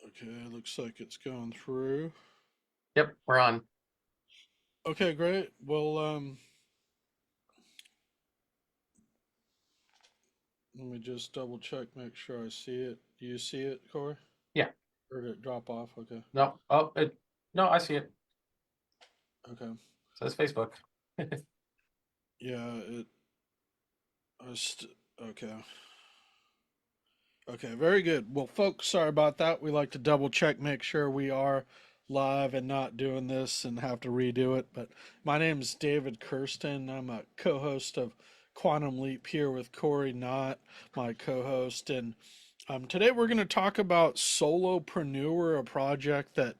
Okay, looks like it's going through. Yep, we're on. Okay, great. Well, let me just double check, make sure I see it. Do you see it, Corey? Yeah. Or did it drop off? Okay. No. No, I see it. Okay. It says Facebook. Yeah, I st okay. Okay, very good. Well, folks, sorry about that. We like to double check, make sure we are live and not doing this and have to redo it. But my name is David Kirsten. I'm a co-host of Quantum Leap here with Cory, not my co-host. And today we're going to talk about Solopreneur, a project that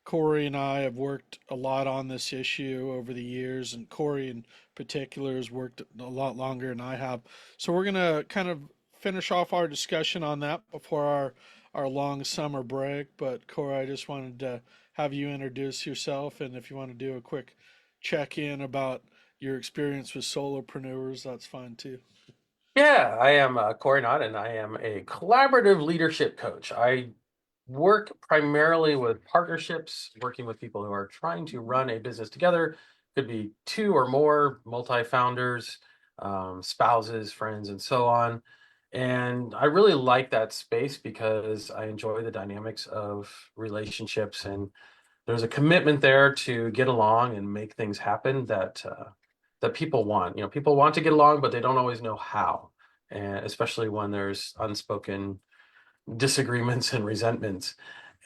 Cory and I have worked a lot on this issue over the years, and Cory in particular has worked a lot longer than I have. So we're going to kind of finish off our discussion on that before our long summer break. But Cory, I just wanted to have you introduce yourself, and if you want to do a quick check in about your experience with solopreneurs, that's fine too. Yeah, I am Cory and I am a collaborative leadership coach. I work primarily with partnerships, working with people who are trying to run a business together. Could be two or more multi-founders, spouses, friends, and so on. And I really like that space because I enjoy the dynamics of relationships, and there's a commitment there to get along and make things happen that people want. People want to get along, but they don't always know how, and especially when there's unspoken disagreements and resentments.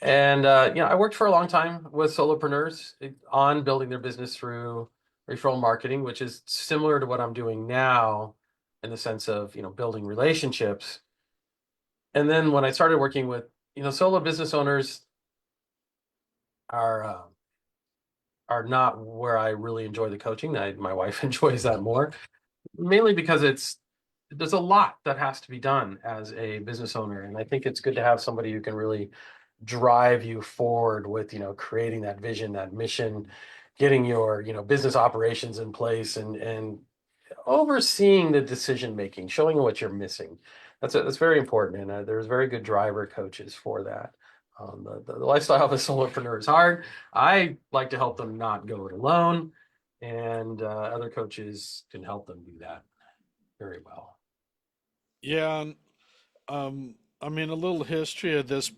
And I worked for a long time with solopreneurs on building their business through referral marketing, which is similar to what I'm doing now in the sense of building relationships. And then when I started working with solo business owners are are not where I really enjoy the coaching. My wife enjoys that more, mainly because there's a lot that has to be done as a business owner, and I think it's good to have somebody who can really drive you forward with creating that vision, that mission, getting your business operations in place, and overseeing the decision making, showing what you're missing. That's very important, and there's very good driver coaches for that. The lifestyle of a solopreneur is hard. I like to help them not go it alone, and other coaches can help them do that very well. Yeah, and I mean, a little history of this,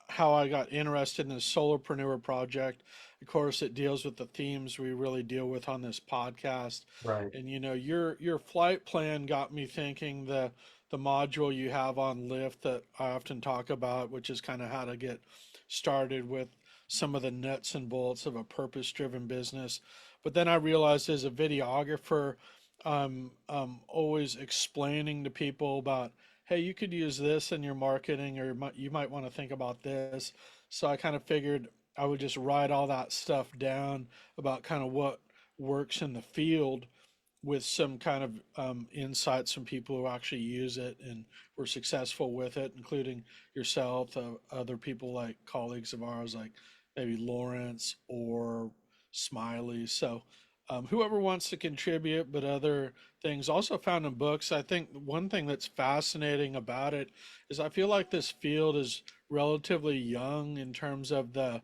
how I got interested in this solopreneur project. Of course, it deals with the themes we really deal with on this podcast. Right. And your flight plan got me thinking the module you have on Lyft that I often talk about, which is kind of how to get started with some of the nuts and bolts of a purpose-driven business. But then I realized as a videographer, I'm always explaining to people about, hey, you could use this in your marketing, or you might want to think about this. So I kind of figured I would just write all that stuff down about kind of what works in the field with some kind of insights from people who actually use it and were successful with it, including yourself, other people like colleagues of ours, like maybe Lawrence or Smiley. So whoever wants to contribute, but other things also found in books. I think one thing that's fascinating about it is I feel like this field is relatively young in terms of the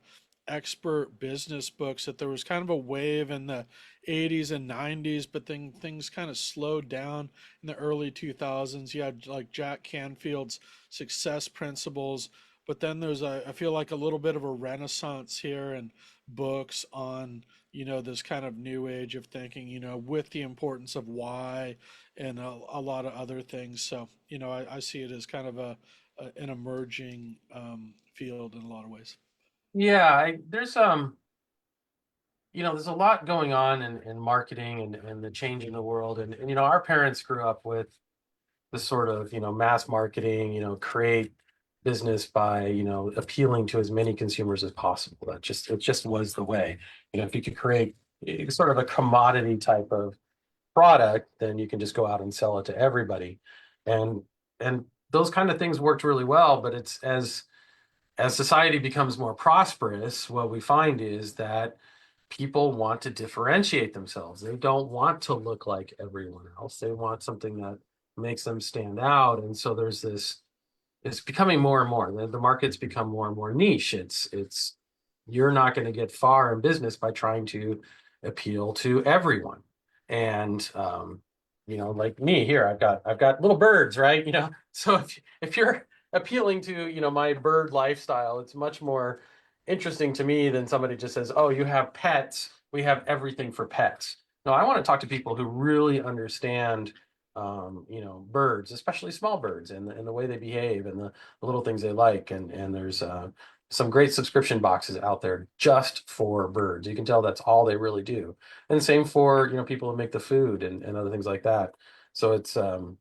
expert business books, that there was kind of a wave in the 80s and 90s, but then things kind of slowed down in the early 2000s. You had like Jack Canfield's Success Principles, but then I feel like a little bit of a renaissance here in books on, this kind of new age of thinking, with the importance of why and a lot of other things. So, I see it as kind of an emerging field in a lot of ways. Yeah, there's a lot going on in marketing and the change in the world. And our parents grew up with this sort of, mass marketing, create business by, appealing to as many consumers as possible. It just was the way. If you could create sort of a commodity type of product, then you can just go out and sell it to everybody. And and those kind of things worked really well, but it's as society becomes more prosperous, what we find is that people want to differentiate themselves. They don't want to look like everyone else. They want something that makes them stand out. And so there's this it's becoming more and more. The market's become more and more niche. You're not going to get far in business by trying to appeal to everyone. And like me here, I've got little birds, right? So if you're appealing to, my bird lifestyle, it's much more interesting to me than somebody just says, "Oh, you have pets. We have everything for pets." No, I want to talk to people who really understand birds, especially small birds, and the way they behave and the little things they like. And there's some great subscription boxes out there just for birds. You can tell that's all they really do. And same for, people who make the food and other things like that. So it's and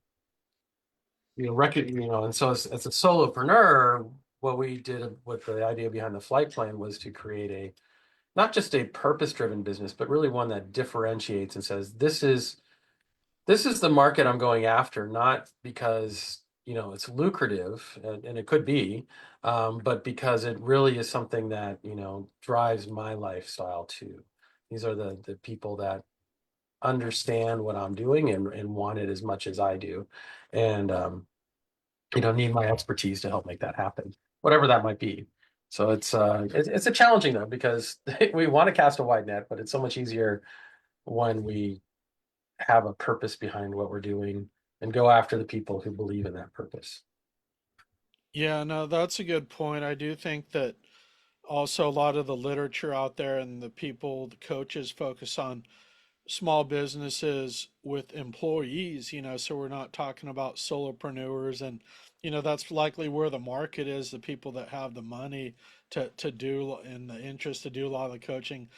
so as a solopreneur, what we did with the idea behind the flight plan was to create a not just a purpose-driven business, but really one that differentiates and says, this is the market I'm going after, not because, it's lucrative, and it could be, but because it really is something that, drives my lifestyle too. These are the people that understand what I'm doing and want it as much as I do. And, need my expertise to help make that happen, whatever that might be. So it's a challenging though, because we want to cast a wide net, but it's so much easier when we have a purpose behind what we're doing and go after the people who believe in that purpose. Yeah, no, that's a good point. I do think that also a lot of the literature out there and the people, the coaches focus on small businesses with employees, so we're not talking about solopreneurs. And that's likely where the market is, the people that have the money to do and the interest to do a lot of the coaching.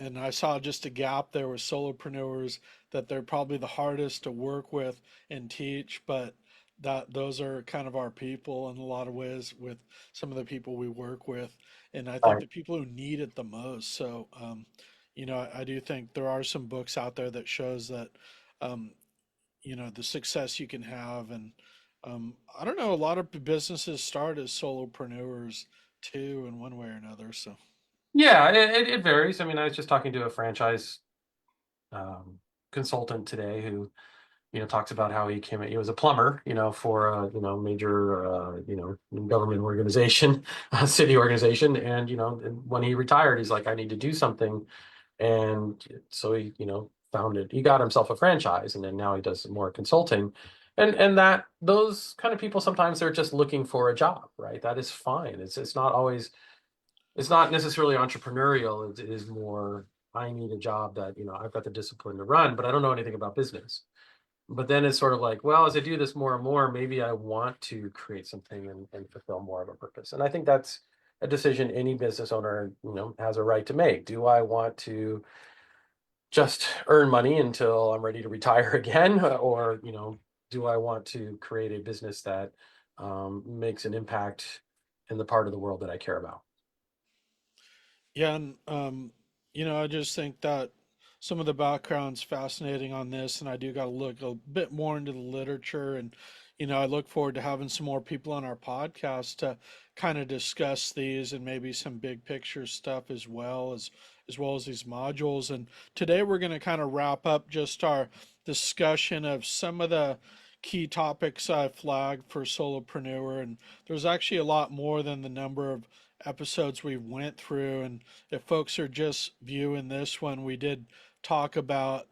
And I saw just a gap there with solopreneurs, that they're probably the hardest to work with and teach, but that those are kind of our people in a lot of ways, with some of the people we work with, and I think Right. the people who need it the most. So I do think there are some books out there that shows that um, the success you can have. And I don't know, a lot of businesses start as solopreneurs too, in one way or another. So Yeah, it varies. I mean, I was just talking to a franchise um, consultant today who, talks about how he was a plumber, for a, major, government organization, a city organization. And, and when he retired, he's like, I need to do something. And so he, he got himself a franchise, and then now he does some more consulting. And that those kind of people, sometimes they're just looking for a job, right? That is fine. It's not always, it's not necessarily entrepreneurial. It is more, I need a job that, I've got the discipline to run, but I don't know anything about business. But then it's sort of like, well, as I do this more and more, maybe I want to create something and fulfill more of a purpose. And I think that's a decision any business owner, has a right to make. Do I want to just earn money until I'm ready to retire again? Or, do I want to create a business that makes an impact in the part of the world that I care about? yeah, and I just think that some of the background's fascinating on this, and I do got to look a bit more into the literature. And I look forward to having some more people on our podcast to kind of discuss these, and maybe some big picture stuff as well as these modules. And today we're going to kind of wrap up just our discussion of some of the key topics I flagged for solopreneur. And there's actually a lot more than the number of episodes we went through. And if folks are just viewing this one, we did talk about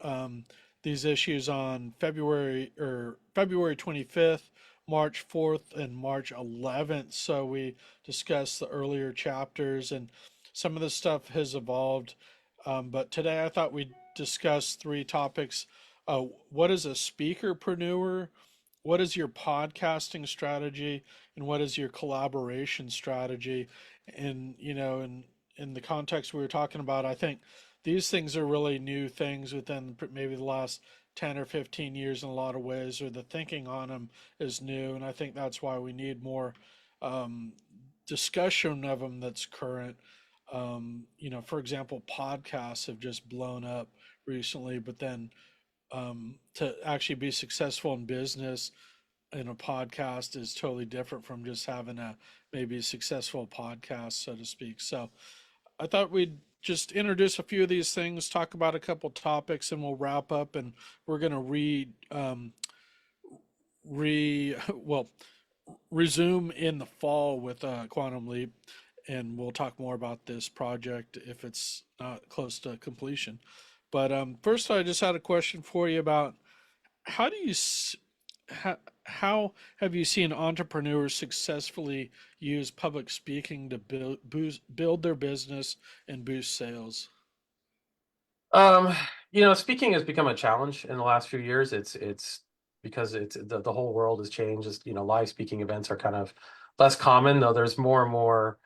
these issues on February 25th, March 4th, and March 11th. So we discussed the earlier chapters, and some of the stuff has evolved. But today I thought we'd discuss three topics. What is a speakerpreneur? What is your podcasting strategy? And what is your collaboration strategy? And in the context we were talking about, I think these things are really new things within maybe the last 10 or 15 years in a lot of ways, or the thinking on them is new. And I think that's why we need more um, discussion of them that's current. For example, podcasts have just blown up recently, but then to actually be successful in business in a podcast is totally different from just having a maybe a successful podcast, so to speak. So I thought we'd just introduce a few of these things, talk about a couple topics, and we'll wrap up. And we're going to read, well, resume in the fall with Quantum Leap, and we'll talk more about this project if it's not close to completion. But first, I just had a question for you about how do you how have you seen entrepreneurs successfully use public speaking to build their business and boost sales? Um, speaking has become a challenge in the last few years. It's because the whole world has changed. Live speaking events are kind of less common, though there's more and more,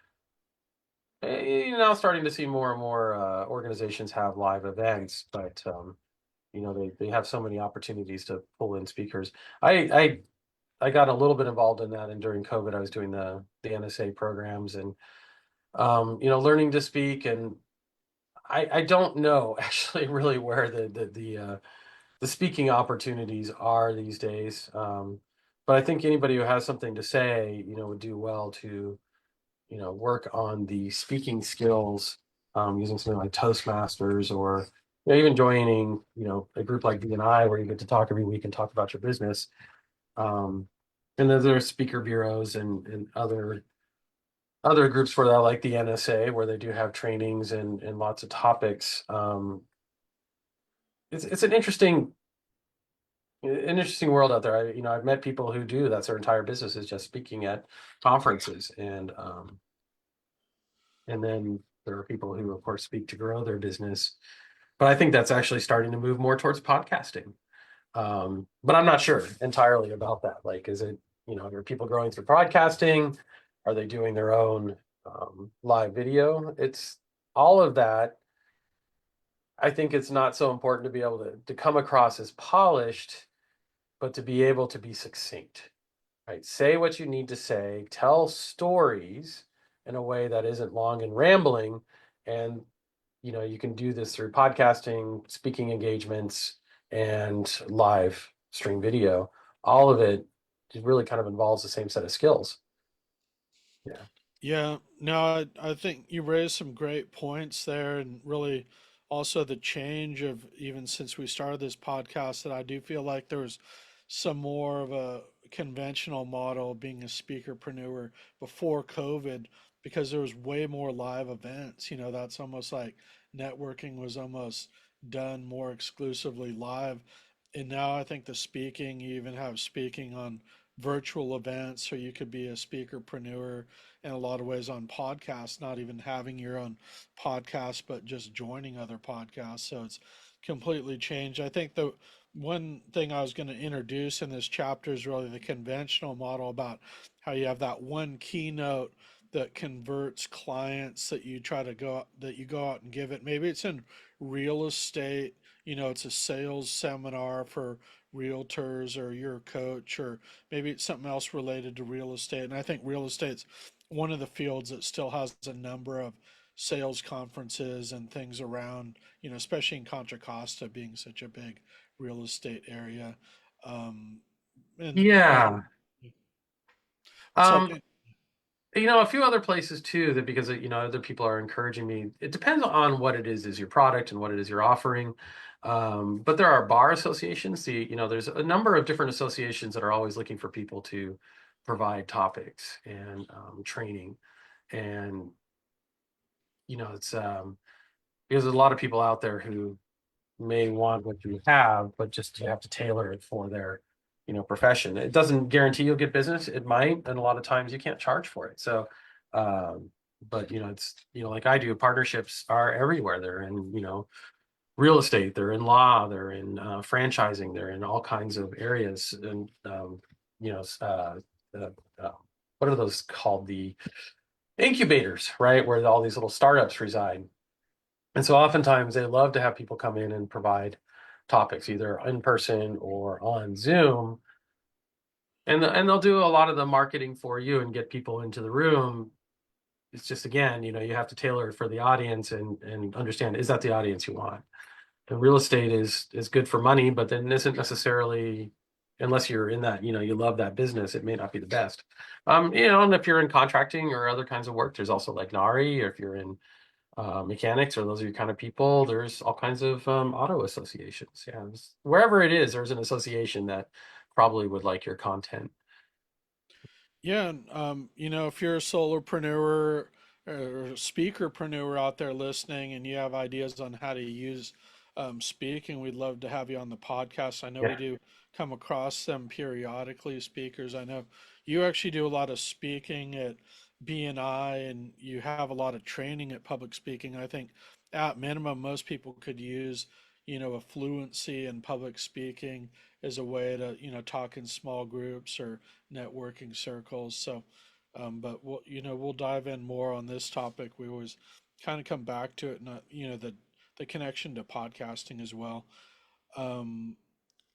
you're now starting to see more and more organizations have live events, but they have so many opportunities to pull in speakers. I got a little bit involved in that, and during COVID, I was doing the NSA programs and learning to speak. And I don't know actually really where the speaking opportunities are these days. But I think anybody who has something to say, would do well to, work on the speaking skills, using something like Toastmasters, or even joining, a group like B&I where you get to talk every week and talk about your business. Um, and then there's speaker bureaus and other groups for that, like the NSA, where they do have trainings and lots of topics. It's an interesting world out there. I've met people who do that's their entire business is just speaking at conferences, and then there are people who, of course, speak to grow their business. But I think that's actually starting to move more towards podcasting. But I'm not sure entirely about that. Like, is it, are people growing through podcasting? Are they doing their own live video? It's all of that. I think it's not so important to be able to come across as polished, but to be able to be succinct, right? Say what you need to say, tell stories in a way that isn't long and rambling. And, you can do this through podcasting, speaking engagements, and live stream video. All of it really kind of involves the same set of skills. Yeah. Yeah, no, I think you raised some great points there, and really also the change of even since we started this podcast that I do feel like there was some more of a conventional model of being a speakerpreneur before COVID because there was way more live events. That's almost like networking was almost done more exclusively live. And now I think the speaking, you even have speaking on virtual events, so you could be a speakerpreneur in a lot of ways on podcasts, not even having your own podcast, but just joining other podcasts. So it's completely changed. I think the one thing I was going to introduce in this chapter is really the conventional model about how you have that one keynote that converts clients that you try to go out and give it. Maybe it's in real estate, it's a sales seminar for realtors or you're a coach, or maybe it's something else related to real estate. And I think real estate's one of the fields that still has a number of sales conferences and things around, especially in Contra Costa being such a big real estate area. Um, and Yeah. so, Um, a few other places too, that because other people are encouraging me. It depends on what it is your product and what it is you're offering. But there are bar associations. There's a number of different associations that are always looking for people to provide topics and training. And it's because there's a lot of people out there who may want what you have, but just you have to tailor it for their, profession. It doesn't guarantee you'll get business. It might, and a lot of times you can't charge for it. So, but it's like I do. Partnerships are everywhere. They're in real estate. They're in law. They're in franchising. They're in all kinds of areas. And you know, uh, uh, uh, what are those called? The incubators, right? Where all these little startups reside. And so oftentimes they love to have people come in and provide topics either in person or on Zoom. And they'll do a lot of the marketing for you and get people into the room. It's just, again, you have to tailor it for the audience and understand, is that the audience you want? And real estate is good for money, but then isn't necessarily, unless you're in that, you love that business, it may not be the best. And if you're in contracting or other kinds of work, there's also like NARI, or if you're in mechanics, or those are your kind of people, there's all kinds of auto associations. Yeah, wherever it is, there's an association that probably would like your content. Yeah, and, if you're a solopreneur or speakerpreneur out there listening and you have ideas on how to use speaking, we'd love to have you on the podcast. I know we Yeah. do come across them periodically, speakers. I know you actually do a lot of speaking at BNI and you have a lot of training at public speaking. I think at minimum, most people could use, a fluency in public speaking as a way to, talk in small groups or networking circles. So, but we'll dive in more on this topic. We always kind of come back to it, not the connection to podcasting as well. Um,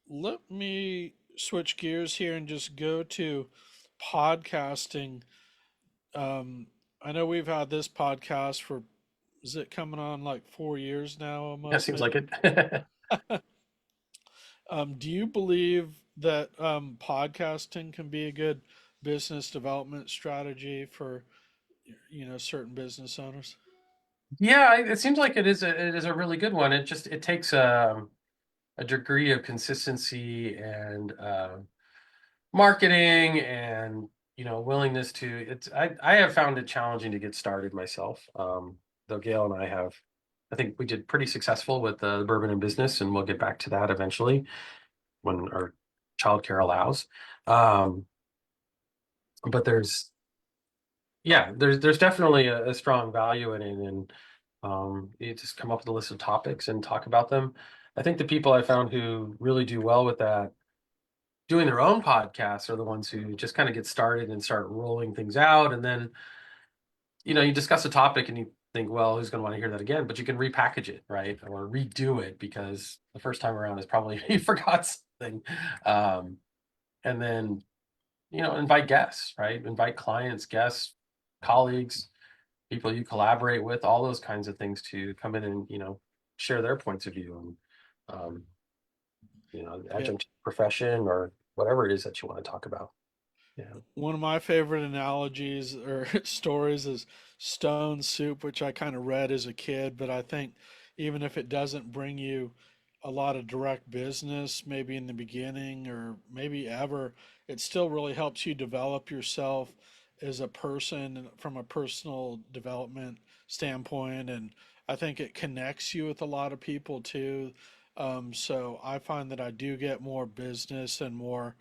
Let me switch gears here and just go to podcasting. Um, I know we've had this podcast for, is it coming on like 4 years now Yeah, almost, seems maybe? like it. Do you believe that podcasting can be a good business development strategy for, certain business owners? Yeah, it seems like it is a really good one. It takes a degree of consistency and marketing and willingness to I have found it challenging to get started myself. Though Gail and I think we did pretty successful with the bourbon and business, and we'll get back to that eventually when our childcare allows. Um, but there's definitely a strong value in it, and you just come up with a list of topics and talk about them. I think the people I found who really do well with that doing their own podcasts are the ones who just kind of get started and start rolling things out. And then, you discuss a topic and you think, well, who's going to want to hear that again? But you can repackage it, right? Or redo it because the first time around is probably you forgot something. Um, and then, invite guests, right? Invite clients, guests, colleagues, people you collaborate with, all those kinds of things to come in and, share their points of view and, Yeah. adjunct profession or whatever it is that you want to talk about. Yeah. One of my favorite analogies or stories is stone soup, which I kind of read as a kid, but I think even if it doesn't bring you a lot of direct business, maybe in the beginning or maybe ever, it still really helps you develop yourself as a person from a personal development standpoint. And I think it connects you with a lot of people too. So I find that I do get more business and more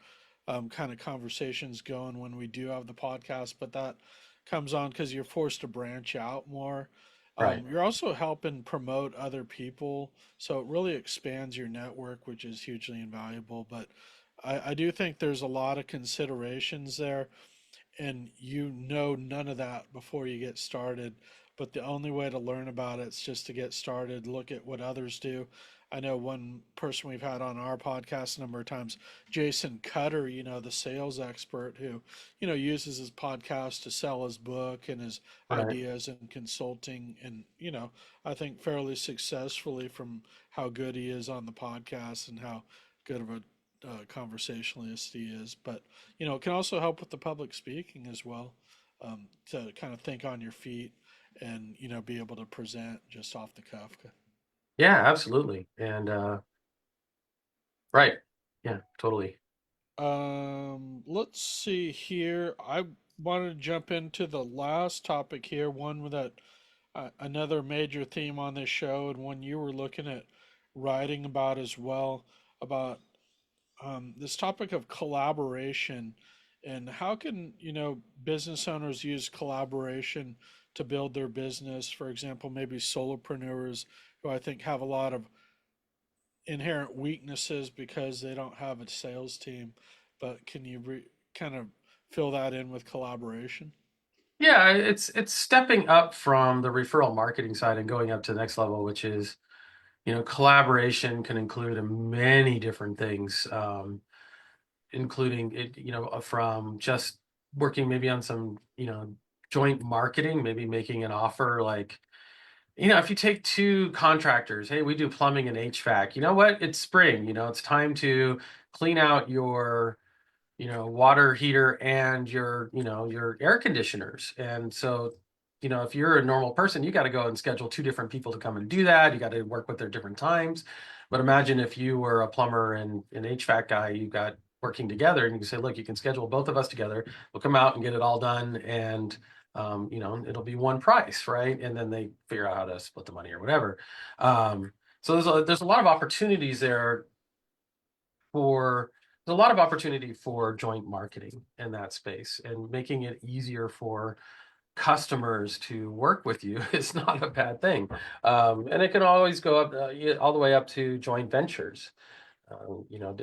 kind of conversations going when we do have the podcast, but that comes on because you're forced to branch out more. Right. You're also helping promote other people, so it really expands your network, which is hugely invaluable. But I do think there's a lot of considerations there and none of that before you get started. But the only way to learn about it is just to get started, look at what others do. I know one person we've had on our podcast a number of times, Jason Cutter, the sales expert who, uses his podcast to sell his book and his Right. ideas and consulting. And, I think fairly successfully from how good he is on the podcast and how good of a conversationalist he is. But it can also help with the public speaking as well, to kind of think on your feet and be able to present just off the cuff. Yeah, absolutely. And right. Yeah, totally. Let's see here. I wanted to jump into the last topic here, one that another major theme on this show, and one you were looking at writing about as well, about this topic of collaboration and how can business owners use collaboration to build their business. For example, maybe solopreneurs who I think have a lot of inherent weaknesses because they don't have a sales team, but can you kind of fill that in with collaboration? Yeah, it's stepping up from the referral marketing side and going up to the next level, which is, collaboration can include many different things, including it, from just working maybe on some, joint marketing, maybe making an offer like, if you take two contractors, hey, we do plumbing and HVAC. You know what? It's spring. It's time to clean out your, water heater and your air conditioners. And so, if you're a normal person, you got to go and schedule two different people to come and do that. You got to work with their different times. But imagine if you were a plumber and an HVAC guy, you got working together, and you can say, look, you can schedule both of us together. We'll come out and get it all done, and it'll be one price, right? And then they figure out how to split the money or whatever. So there's a lot of opportunities there for there's a lot of opportunity for joint marketing in that space, and making it easier for customers to work with you is not a bad thing. And it can always go up all the way up to joint ventures. You know,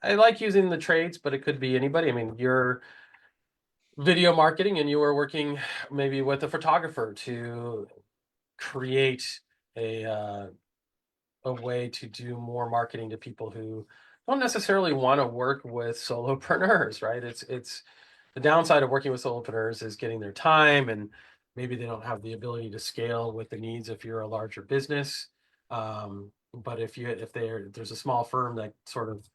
I like using the trades, but it could be anybody. I mean, you're video marketing and you were working maybe with a photographer to create a a way to do more marketing to people who don't necessarily want to work with solopreneurs, right? It's the downside of working with solopreneurs is getting their time, and maybe they don't have the ability to scale with the needs if you're a larger business. But if there's a small firm that sort of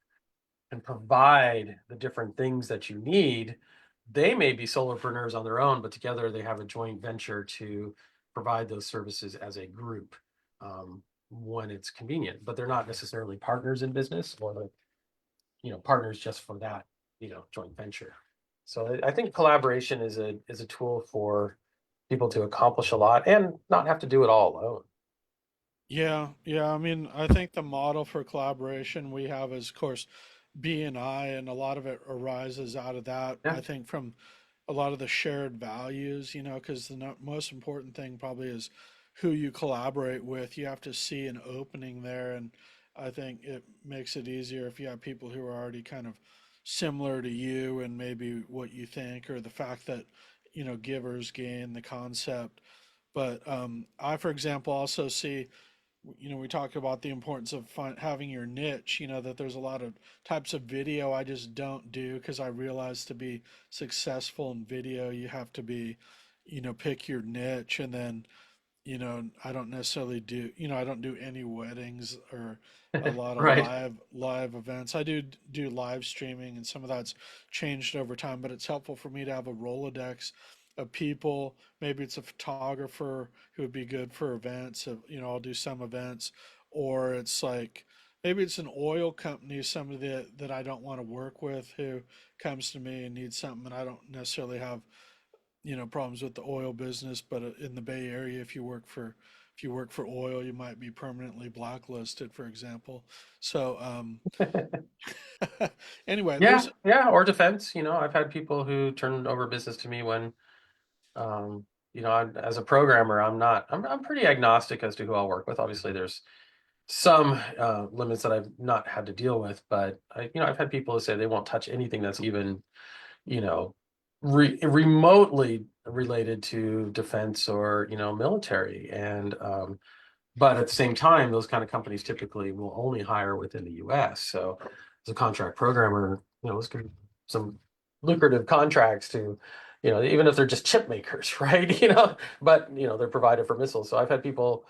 can provide the different things that you need, they may be solopreneurs on their own, but together they have a joint venture to provide those services as a group, when it's convenient. But they're not necessarily partners in business, or partners just for that joint venture. So I think collaboration is a tool for people to accomplish a lot and not have to do it all alone. Yeah, yeah. I mean, I think the model for collaboration we have is, of course, B and I, and a lot of it arises out of that. Yeah. I think from a lot of the shared values, because the most important thing probably is who you collaborate with. You have to see an opening there, and I think it makes it easier if you have people who are already kind of similar to you and maybe what you think, or the fact that, givers gain the concept. But I, for example, also see, we talked about the importance of having your niche, that there's a lot of types of video I just don't do, because I realize to be successful in video, you have to be, pick your niche. And then, I don't necessarily do, I don't do any weddings or a lot of Right. live events. I do live streaming, and some of that's changed over time, but it's helpful for me to have a Rolodex of people. Maybe it's a photographer who would be good for events. I'll do some events, or it's like maybe it's an oil company, somebody that I don't want to work with, who comes to me and needs something, and I don't necessarily have problems with the oil business. But in the Bay Area, if you work for oil, you might be permanently blacklisted, for example. So anyway, Yeah, there's yeah, or defense. I've had people who turn over business to me when, as a programmer, I'm pretty agnostic as to who I'll work with. Obviously, there's some limits that I've not had to deal with, but I've had people who say they won't touch anything that's even, you know, remotely related to defense or, military. And but at the same time, those kind of companies typically will only hire within the US. So as a contract programmer, it's going to be some lucrative contracts to, even if they're just chip makers, right? But they're provided for missiles. So I've had people,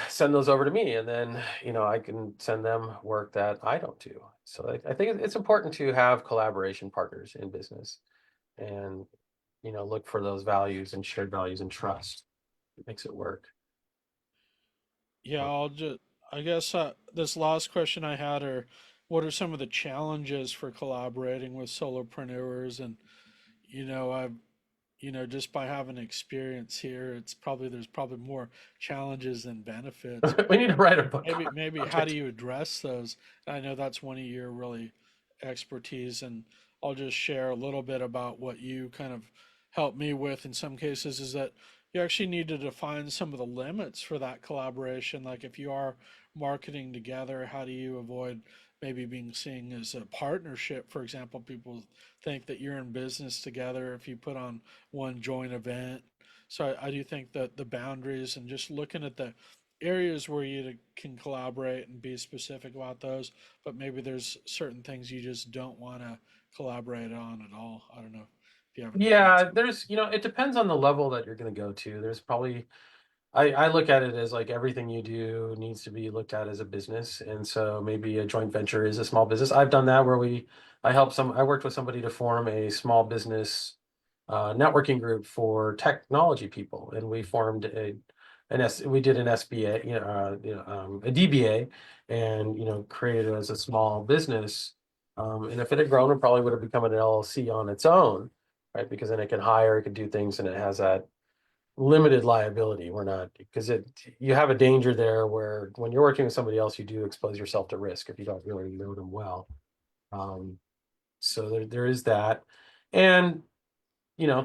send those over to me, and then, I can send them work that I don't do. So I think it's important to have collaboration partners in business, and, look for those values and shared values and trust. It makes it work. Yeah, I guess this last question I had are, what are some of the challenges for collaborating with solopreneurs? And, I've, just by having experience here, there's probably more challenges than benefits. We need to write a book Maybe on how do it. you address those? I know that's one of your really expertise, and I'll just share a little bit about what you kind of helped me with in some cases, is that you actually need to define some of the limits for that collaboration. Like if you are marketing together, how do you avoid maybe being seen as a partnership? For example, people think that you're in business together if you put on one joint event. So I do think that the boundaries and just looking at the areas where you can collaborate and be specific about those, but maybe there's certain things you just don't want to collaborate on at all. I don't know if you have any thoughts. Yeah, it depends on the level that you're going to go to. There's probably, I look at it as like everything you do needs to be looked at as a business. And so maybe a joint venture is a small business. I've done that where I worked with somebody to form a small business networking group for technology people. And we formed we did an SBA, a DBA, and created it as a small business. And if it had grown, it probably would have become an LLC on its own, right? Because then it can hire, it can do things, and it has that limited liability. We're not, because you have a danger there where when you're working with somebody else, you do expose yourself to risk if you don't really know them well. Um, so there is that. And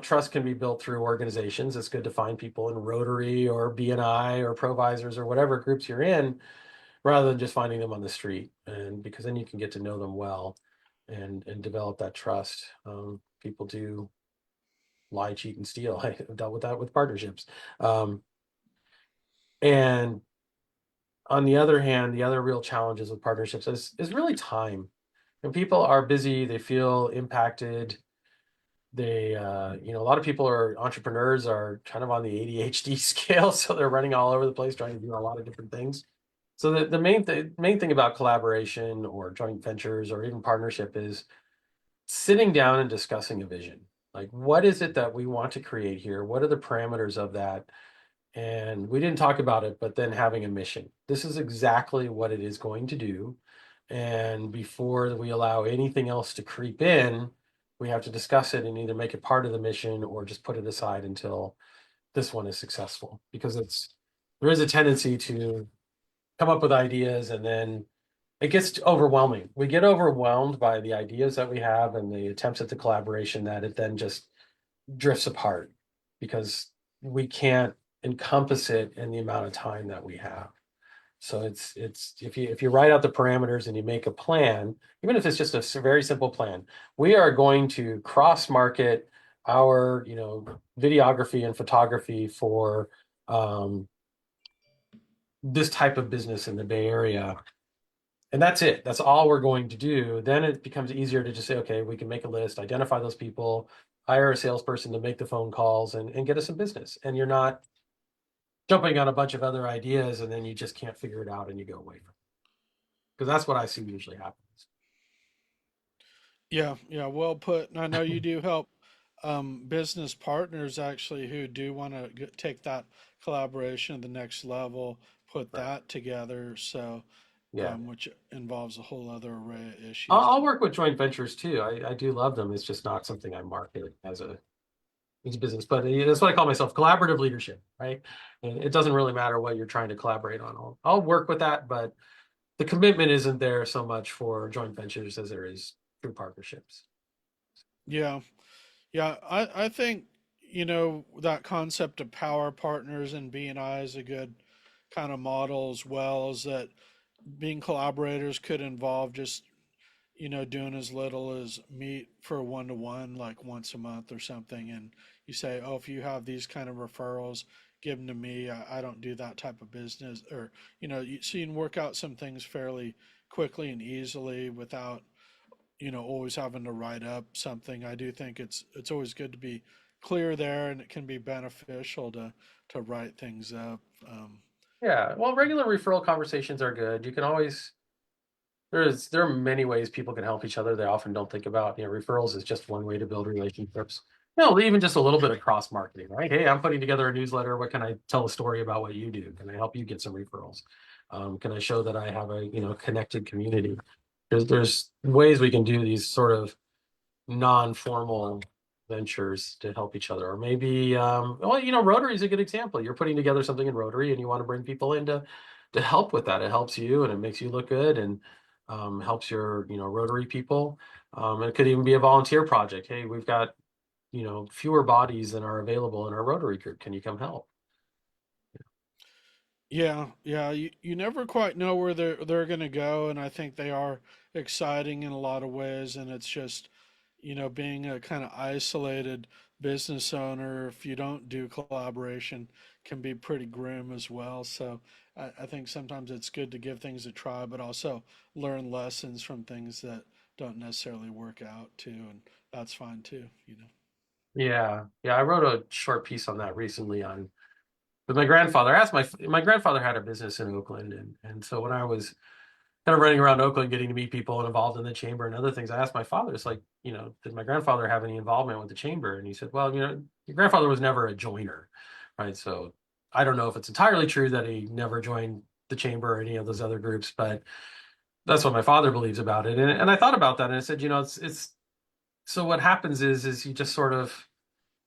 trust can be built through organizations. It's good to find people in Rotary or BNI or Provisors or whatever groups you're in, rather than just finding them on the street. And because then you can get to know them well and develop that trust. People do lie, cheat, and steal. I've dealt with that with partnerships. Um, and on the other hand, the other real challenges with partnerships is really time. When people are busy, they feel impacted. They, a lot of people are entrepreneurs are kind of on the ADHD scale, so they're running all over the place trying to do a lot of different things. So the main thing about collaboration or joint ventures or even partnership is sitting down and discussing a vision. Like, what is it that we want to create here? What are the parameters of that? And we didn't talk about it, but then having a mission. This is exactly what it is going to do. And before we allow anything else to creep in, we have to discuss it and either make it part of the mission or just put it aside until this one is successful. Because there is a tendency to come up with ideas and then it gets overwhelming. We get overwhelmed by the ideas that we have and the attempts at the collaboration that it then just drifts apart because we can't encompass it in the amount of time that we have. So it's if you write out the parameters and you make a plan, even if it's just a very simple plan, we are going to cross market our videography and photography for this type of business in the Bay Area. And that's it. That's all we're going to do. Then it becomes easier to just say, okay, we can make a list, identify those people, hire a salesperson to make the phone calls and get us some business. And you're not jumping on a bunch of other ideas and then you just can't figure it out and you go away from it. Because that's what I see usually happens. Yeah, yeah, well put. And I know you do help business partners actually who do want to take that collaboration to the next level, put Right. that together. So, Yeah. which involves a whole other array of issues. I'll work with joint ventures too. I do love them. It's just not something I market as a business, but that's what I call myself, collaborative leadership, right? And it doesn't really matter what you're trying to collaborate on. I'll work with that, but the commitment isn't there so much for joint ventures as there is through partnerships. Yeah, yeah, I think, that concept of power partners and BNI is a good kind of model as well, as that being collaborators could involve just, doing as little as meet for a one to one, like once a month or something. And you say, oh, if you have these kind of referrals, give them to me. I don't do that type of business. Or, so you can work out some things fairly quickly and easily without, always having to write up something. I do think it's always good to be clear there, and it can be beneficial to write things up. Yeah, well, regular referral conversations are good. You can always there are many ways people can help each other. They often don't think about, referrals is just one way to build relationships. No, even just a little bit of cross marketing, right? Hey, I'm putting together a newsletter. What can I tell a story about what you do? Can I help you get some referrals? Can I show that I have a connected community? There's ways we can do these sort of non-formal ventures to help each other. Or maybe, well, Rotary is a good example. You're putting together something in Rotary and you want to bring people in to help with that. It helps you and it makes you look good and helps your, Rotary people. It could even be a volunteer project. Hey, we've got, fewer bodies than are available in our Rotary group. Can you come help? Yeah, yeah, you never quite know where they're going to go, and I think they are exciting in a lot of ways. And it's just, being a kind of isolated business owner, if you don't do collaboration, can be pretty grim as well. So I think sometimes it's good to give things a try, but also learn lessons from things that don't necessarily work out too, and that's fine too. Yeah. Yeah. I wrote a short piece on that recently on with my grandfather. I asked my grandfather had a business in Oakland, and so when I was kind of running around Oakland, getting to meet people and involved in the chamber and other things, I asked my father, it's like, did my grandfather have any involvement with the chamber? And he said, well, your grandfather was never a joiner, right? So I don't know if it's entirely true that he never joined the chamber or any of those other groups, but that's what my father believes about it. And I thought about that and I said, it's so what happens is you just sort of,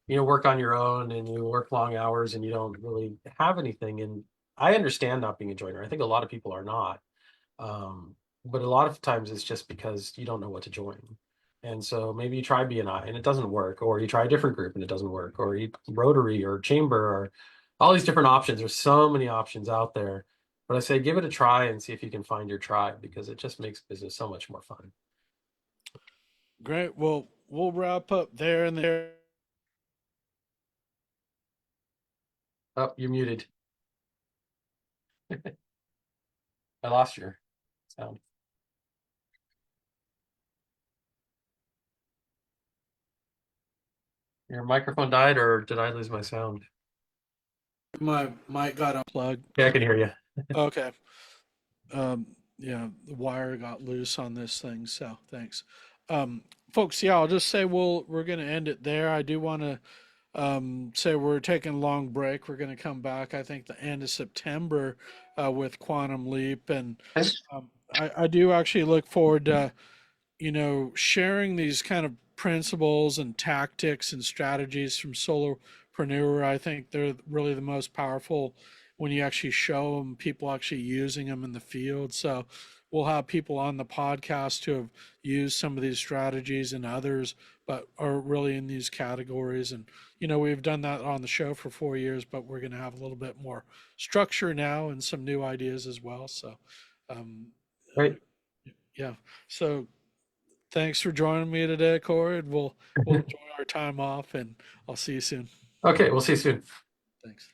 work on your own and you work long hours and you don't really have anything. And I understand not being a joiner. I think a lot of people are not. But a lot of times it's just because you don't know what to join. And so maybe you try BNI and it doesn't work, or you try a different group and it doesn't work, or you Rotary or Chamber or all these different options. There's so many options out there. But I say give it a try and see if you can find your tribe because it just makes business so much more fun. Great. Well, we'll wrap up there and there. Oh, you're muted. I lost your sound. Your microphone died, or did I lose my sound? My mic got unplugged. Yeah, I can hear you. Okay. Yeah, the wire got loose on this thing, so thanks. Folks, yeah, I'll just say we're gonna end it there. I do want to say we're taking a long break. We're gonna come back, I think, the end of September with Quantum Leap, and I do actually look forward to sharing these kind of principles and tactics and strategies from solopreneur. I think they're really the most powerful when you actually show them, people actually using them in the field. So we'll have people on the podcast who have used some of these strategies and others, but are really in these categories. And, we've done that on the show for 4 years, but we're going to have a little bit more structure now and some new ideas as well. So, um, uh, Great. yeah. So thanks for joining me today, Corey. We'll enjoy our time off, and I'll see you soon. Okay, we'll see you soon. Thanks.